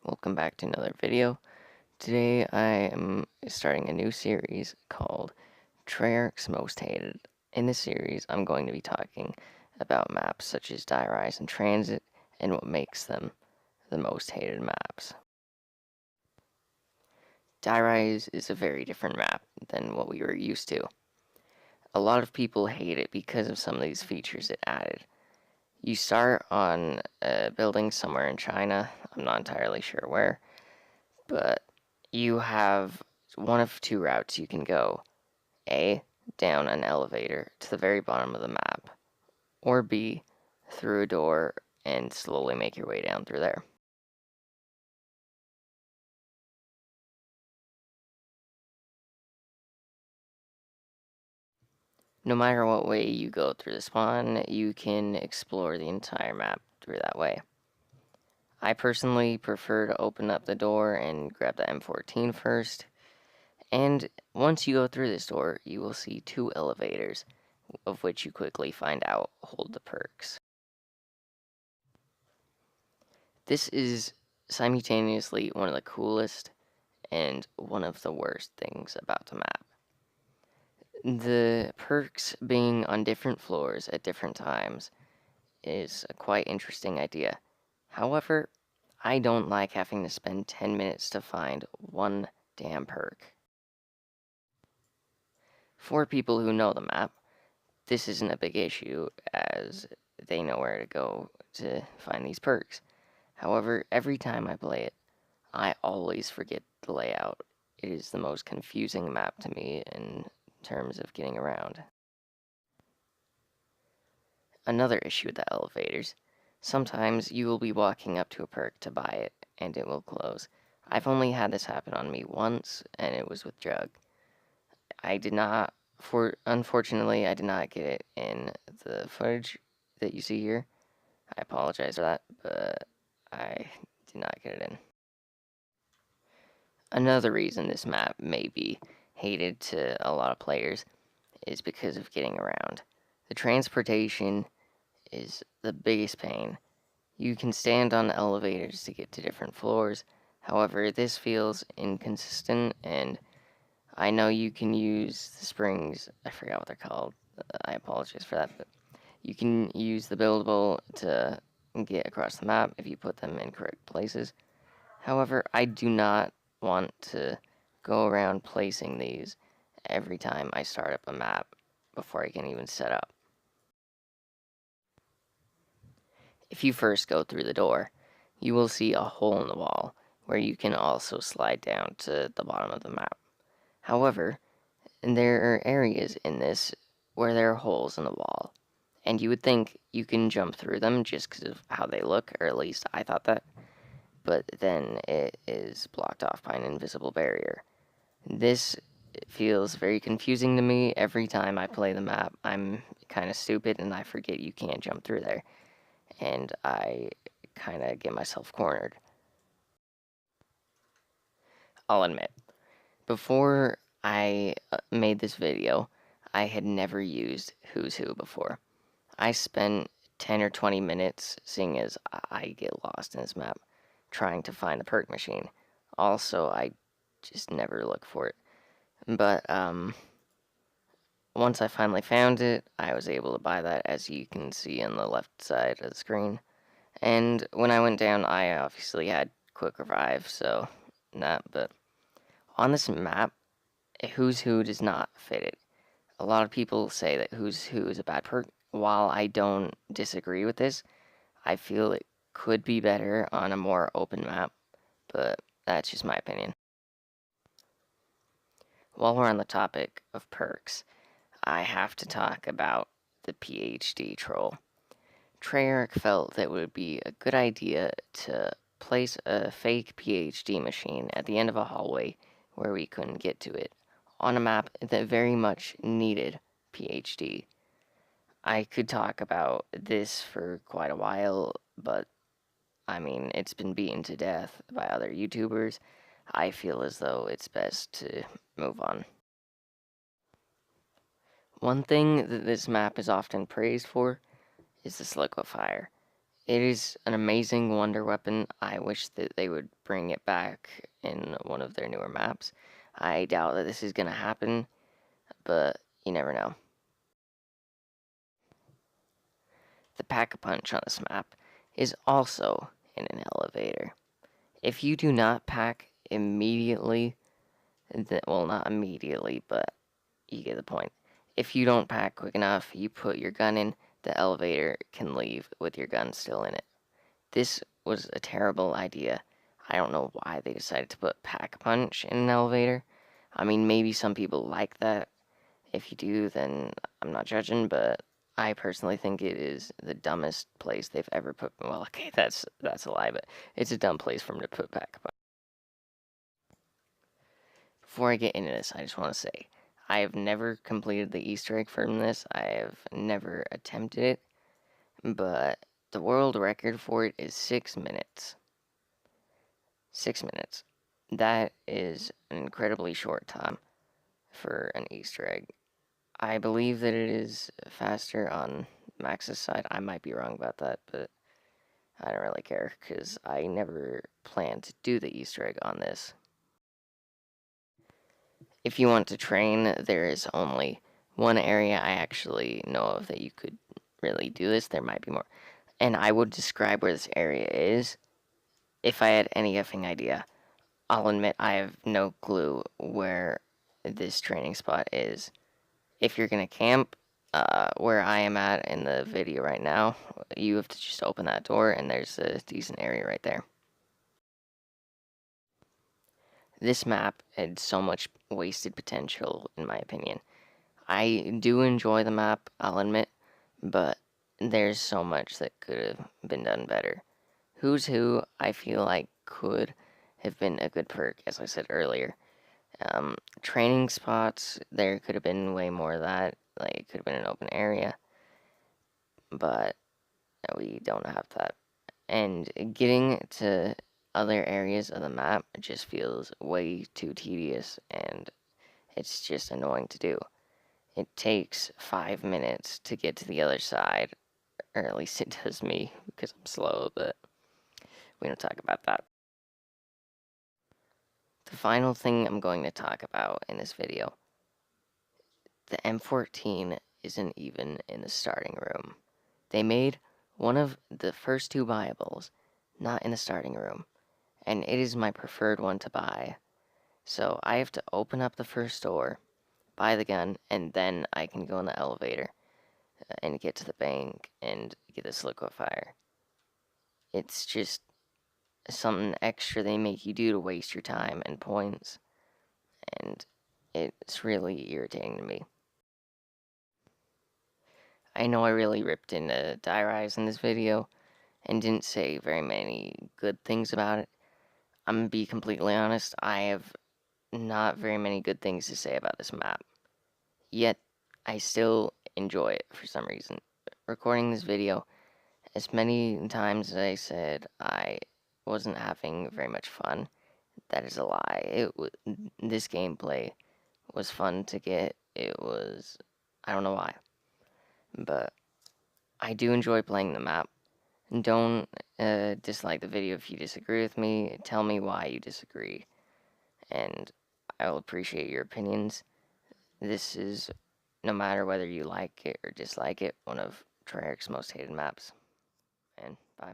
Welcome back to another video. Today I am starting a new series called Treyarch's Most Hated. In this series, I'm going to be talking about maps such as Die Rise and Transit and what makes them the most hated maps. Die Rise is a very different map than what we were used to. A lot of people hate it because of some of these features it added. You start on a building somewhere in China, I'm not entirely sure where, but you have one of two routes you can go. A, down an elevator to the very bottom of the map, or B, through a door and slowly make your way down through there. No matter what way you go through the spawn, you can explore the entire map through that way. I personally prefer to open up the door and grab the M14 first, and once you go through this door, you will see two elevators, of which you quickly find out hold the perks. This is simultaneously one of the coolest and one of the worst things about the map. The perks being on different floors at different times is a quite interesting idea. However, I don't like having to spend 10 minutes to find one damn perk. For people who know the map, this isn't a big issue as they know where to go to find these perks. However, every time I play it, I always forget the layout. It is the most confusing map to me in terms of getting around. Another issue with the elevators. Sometimes you will be walking up to a perk to buy it, and it will close. I've only had this happen on me once, and it was with Jug. Unfortunately, I did not get it in the footage that you see here. I apologize for that, but I did not get it in. Another reason this map may be hated to a lot of players is because of getting around. The transportation is the biggest pain. You can stand on elevators to get to different floors. However, this feels inconsistent, and I know you can use the springs. I forgot what they're called. I apologize for that, but you can use the buildable to get across the map if you put them in correct places. However, I do not want to go around placing these every time I start up a map before I can even set up. If you first go through the door, you will see a hole in the wall where you can also slide down to the bottom of the map. However, there are areas in this where there are holes in the wall, and you would think you can jump through them just because of how they look, or at least I thought that, but then it is blocked off by an invisible barrier. This feels very confusing to me. Every time I play the map, I'm kind of stupid and I forget you can't jump through there, and I kind of get myself cornered. I'll admit, before I made this video, I had never used Who's Who before. I spent 10 or 20 minutes, seeing as I get lost in this map, trying to find the perk machine. Also, I just never look for it. But, once I finally found it, I was able to buy that, as you can see on the left side of the screen. And when I went down, I obviously had quick revive, so not, but on this map, Who's Who does not fit it. A lot of people say that Who's Who is a bad perk. While I don't disagree with this, I feel it could be better on a more open map, but that's just my opinion. While we're on the topic of perks, I have to talk about the PhD troll. Treyarch felt that it would be a good idea to place a fake PhD machine at the end of a hallway where we couldn't get to it, on a map that very much needed PhD. I could talk about this for quite a while, but I mean, it's been beaten to death by other YouTubers. I feel as though it's best to move on. One thing that this map is often praised for is this liquefier. It is an amazing wonder weapon. I wish that they would bring it back in one of their newer maps. I doubt that this is going to happen, but you never know. The Pack-a-Punch on this map is also in an elevator. If you do not pack immediately, well, not immediately, but you get the point. If you don't pack quick enough, you put your gun in, the elevator can leave with your gun still in it. This was a terrible idea. I don't know why they decided to put Pack-a-Punch in an elevator. I mean, maybe some people like that. If you do, then I'm not judging, but I personally think it is the dumbest place they've ever put. Well, okay, that's a lie, but it's a dumb place for them to put Pack-a-Punch. Before I get into this, I just want to say I have never completed the Easter egg from this. I have never attempted it, but the world record for it is 6 minutes. 6 minutes. That is an incredibly short time for an Easter egg. I believe that it is faster on Max's side. I might be wrong about that, but I don't really care because I never planned to do the Easter egg on this. If you want to train, there is only one area I actually know of that you could really do this. There might be more. And I would describe where this area is if I had any effing idea. I'll admit I have no clue where this training spot is. If you're going to camp where I am at in the video right now, you have to just open that door and there's a decent area right there. This map had so much wasted potential, in my opinion. I do enjoy the map, I'll admit, but there's so much that could have been done better. Who's Who, I feel like, could have been a good perk, as I said earlier. Training spots, there could have been way more of that. Like, it could have been an open area, but we don't have that. And getting to other areas of the map just feels way too tedious, and it's just annoying to do. It takes 5 minutes to get to the other side, or at least it does me, because I'm slow, but we don't talk about that. The final thing I'm going to talk about in this video, the M14 isn't even in the starting room. They made one of the first 2 buyables not in the starting room, and it is my preferred one to buy. So I have to open up the first door, buy the gun, and then I can go in the elevator and get to the bank and get this liquefier. It's just something extra they make you do to waste your time and points, and it's really irritating to me. I know I really ripped into Die Rise in this video and didn't say very many good things about it. I'm gonna be completely honest, I have not very many good things to say about this map. Yet, I still enjoy it for some reason. Recording this video, as many times as I said I wasn't having very much fun, that is a lie. This gameplay was fun to get. It was, I don't know why, but I do enjoy playing the map. Don't dislike the video if you disagree with me. Tell me why you disagree, and I will appreciate your opinions. This is, no matter whether you like it or dislike it, one of Treyarch's most hated maps. And bye.